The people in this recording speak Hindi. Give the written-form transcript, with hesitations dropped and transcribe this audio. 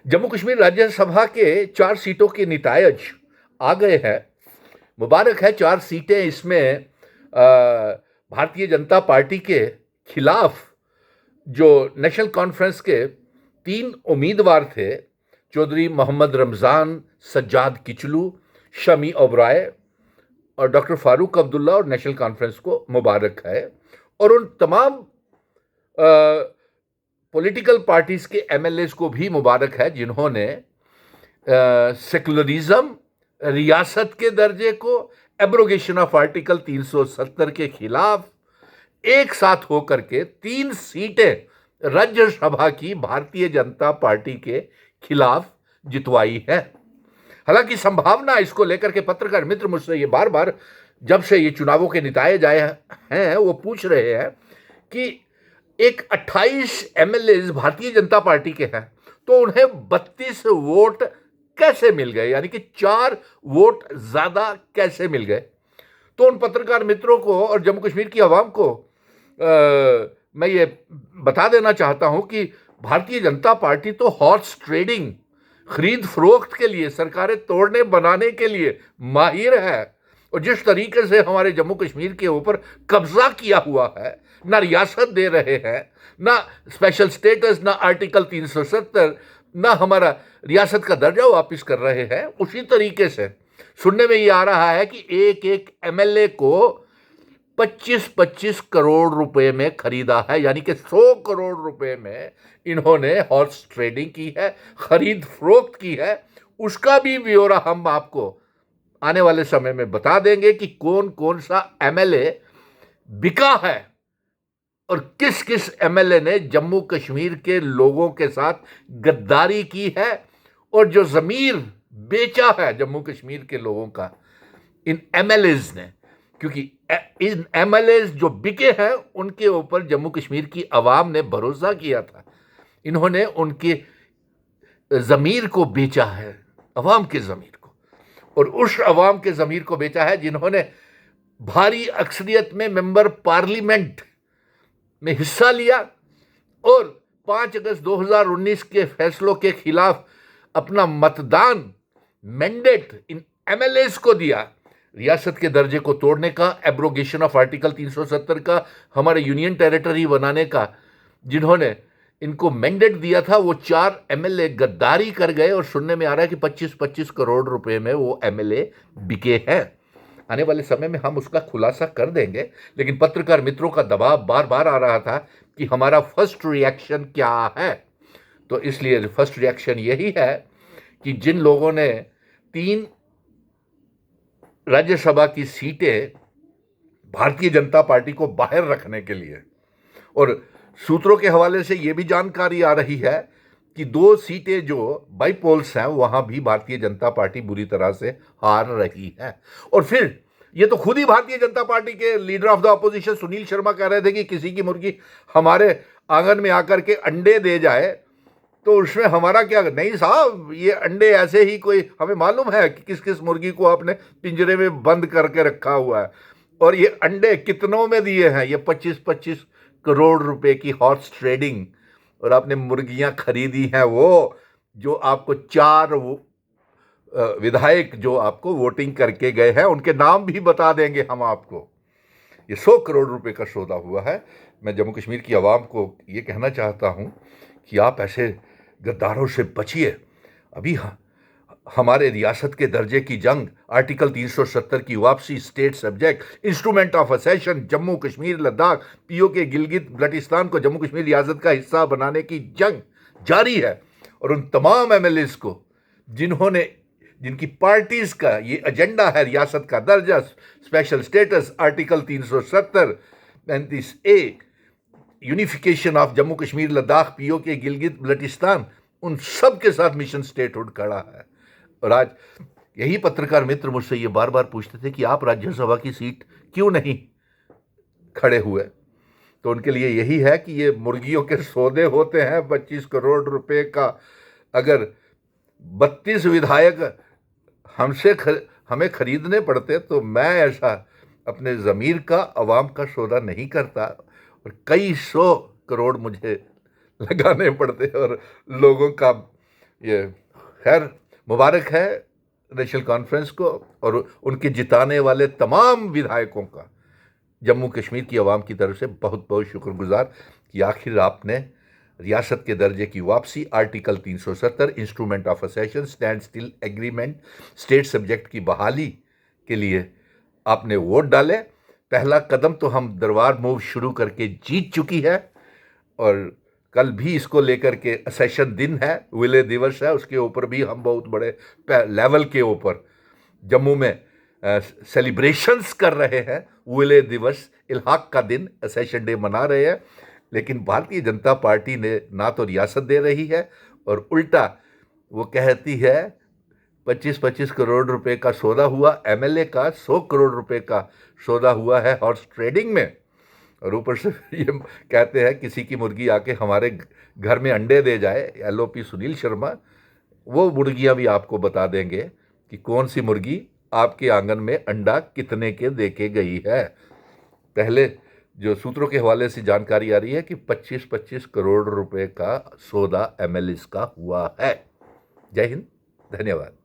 जम्मू कश्मीर राज्यसभा के 4 सीटों के नतीजे आ गए हैं। मुबारक है, 4 सीटें इसमें भारतीय जनता पार्टी के खिलाफ जो नेशनल कॉन्फ्रेंस के 3 उम्मीदवार थे, चौधरी मोहम्मद रमज़ान, सज्जाद किचलू, शमी ओबराय और डॉक्टर फारूक अब्दुल्ला और नेशनल कॉन्फ्रेंस को मुबारक है। और उन तमाम पॉलिटिकल पार्टीज के एमएलएस को भी मुबारक है जिन्होंने सेकुलरिज्म, रियासत के दर्जे को, एब्रोगेशन ऑफ आर्टिकल 370 के खिलाफ एक साथ होकर के 3 सीटें राज्यसभा की भारतीय जनता पार्टी के खिलाफ जितवाई है। हालांकि संभावना इसको लेकर के पत्रकार मित्र मुझसे ये बार बार, जब से ये चुनावों के नतीजे आए हैं, वो पूछ रहे हैं कि एक 28 एमएलए भारतीय जनता पार्टी के हैं, तो उन्हें 32 वोट कैसे मिल गए, यानी कि 4 वोट ज्यादा कैसे मिल गए। तो उन पत्रकार मित्रों को और जम्मू कश्मीर की आवाम को मैं ये बता देना चाहता हूं कि भारतीय जनता पार्टी तो हॉर्स ट्रेडिंग, खरीद फरोख्त के लिए, सरकारें तोड़ने बनाने के लिए माहिर है। और जिस तरीके से हमारे जम्मू कश्मीर के ऊपर कब्जा किया हुआ है, ना रियासत दे रहे हैं, ना स्पेशल स्टेटस, ना आर्टिकल 370, ना हमारा रियासत का दर्जा वापस कर रहे हैं, उसी तरीके से सुनने में ये आ रहा है कि एक एक एमएलए को 25-25 करोड़ रुपए में खरीदा है, यानी कि 100 करोड़ रुपए में इन्होंने हॉर्स ट्रेडिंग की है, खरीद फरोख्त की है। उसका भी ब्यौरा हम आपको आने वाले समय में बता देंगे कि कौन कौन सा एमएलए बिका है और किस किस एमएलए ने जम्मू कश्मीर के लोगों के साथ गद्दारी की है और जो जमीर बेचा है जम्मू कश्मीर के लोगों का इन एमएलएज ने। क्योंकि इन एमएलएज जो बिके हैं उनके ऊपर जम्मू कश्मीर की आवाम ने भरोसा किया था, इन्होंने उनके जमीर को बेचा है, अवाम के जमीर को, और उस अवाम के जमीर को बेचा है जिन्होंने भारी अक्सरियत में मेंबर पार्लियामेंट में हिस्सा लिया और 5 अगस्त 2019 के फैसलों के खिलाफ अपना मतदान मैंडेट इन एमएलएस को दिया, रियासत के दर्जे को तोड़ने का, एब्रोगेशन ऑफ आर्टिकल 370 का, हमारे यूनियन टेरिटरी बनाने का। जिन्होंने इनको मैंडेट दिया था वो 4 एमएलए गद्दारी कर गए और सुनने में आ रहा है कि 25-25 करोड़ रुपए में वो एमएलए बिके हैं। आने वाले समय में हम उसका खुलासा कर देंगे, लेकिन पत्रकार मित्रों का दबाव बार बार आ रहा था कि हमारा फर्स्ट रिएक्शन क्या है। तो इसलिए फर्स्ट रिएक्शन यही है कि जिन लोगों ने 3 राज्यसभा की सीटें भारतीय जनता पार्टी को बाहर रखने के लिए, और सूत्रों के हवाले से यह भी जानकारी आ रही है कि 2 सीटें जो बाईपोल्स हैं वहां भी भारतीय जनता पार्टी बुरी तरह से हार रही है। और फिर ये तो खुद ही भारतीय जनता पार्टी के leader of the opposition Sunil Sharma कह रहे थे कि किसी की मुर्गी हमारे आंगन में आकर के अंडे दे जाए तो उसमें हमारा क्या। नहीं साहब, ये अंडे ऐसे ही, कोई हमें मालूम है कि किस किस मुर्गी को आपने पिंजरे में बंद करके रखा हुआ है और ये अंडे कितनों में दिए हैं। ये 25-25 करोड़ रुपए की हॉर्स ट्रेडिंग, और आपने मुर्गियां खरीदी हैं वो जो आपको 4 विधायक जो आपको वोटिंग करके गए हैं, उनके नाम भी बता देंगे हम आपको। ये 100 करोड़ रुपए का सौदा हुआ है। मैं जम्मू कश्मीर की आवाम को ये कहना चाहता हूं कि आप ऐसे गद्दारों से बचिए। अभी हमारे रियासत के दर्जे की जंग, आर्टिकल 370 की वापसी, state subject, instrument of accession, Jammu Kashmir Ladakh, POK Gilgit Baltistan को जम्मू कश्मीर रियासत का हिस्सा बनाने की जंग जारी है। और उन तमाम एमएलएस को जिनकी पार्टीज का ये एजेंडा है, रियासत का दर्जा, special status, article 370, 35A, unification of Jammu Kashmir Ladakh, POK Gilgit Baltistan, उन सब के साथ मिशन स्टेटहुड खड़ा है। और आज यही पत्रकार मित्र मुझसे ये बार बार पूछते थे कि आप राज्यसभा की सीट क्यों नहीं खड़े हुए। तो उनके लिए यही है कि ये मुर्गियों के सौदे होते हैं 25 करोड़ रुपए का। अगर 32 विधायक हमें खरीदने पड़ते तो मैं ऐसा अपने ज़मीर का, अवाम का सौदा नहीं करता और कई 100 करोड़ मुझे लगाने पड़ते और लोगों का ये खैर मुबारक है नेशनल कॉन्फ्रेंस को और उनके जिताने वाले तमाम विधायकों का जम्मू कश्मीर की आवाम की तरफ से बहुत बहुत शुक्रगुजार कि आखिर आपने रियासत के दर्जे की वापसी, article 370 instrument of accession, standstill agreement, state subject की बहाली के लिए आपने वोट डाले। पहला कदम तो हम दरबार मूव शुरू करके जीत चुकी है और कल भी इसको लेकर के असेशन दिन है, विलय दिवस है, उसके ऊपर भी हम बहुत बड़े लेवल के ऊपर जम्मू में सेलिब्रेशंस कर रहे हैं। विलय दिवस, इल्हाक का दिन, असेशन डे मना रहे हैं। लेकिन भारतीय जनता पार्टी ने ना तो रियासत दे रही है और उल्टा वो कहती है 25-25 करोड़ रुपए का सौदा हुआ, एमएलए का 100 करोड़ रुपए का सौदा हुआ है हॉर्स ट्रेडिंग में, और ऊपर से ये कहते हैं किसी की मुर्गी आके हमारे घर में अंडे दे जाए, एलओपी सुनील शर्मा, वो मुर्गियां भी आपको बता देंगे कि कौन सी मुर्गी आपके आंगन में अंडा कितने के दे के गई है। पहले जो सूत्रों के हवाले से जानकारी आ रही है कि 25-25 करोड़ रुपए का सौदा एमएलए का हुआ है। जय हिंद, धन्यवाद।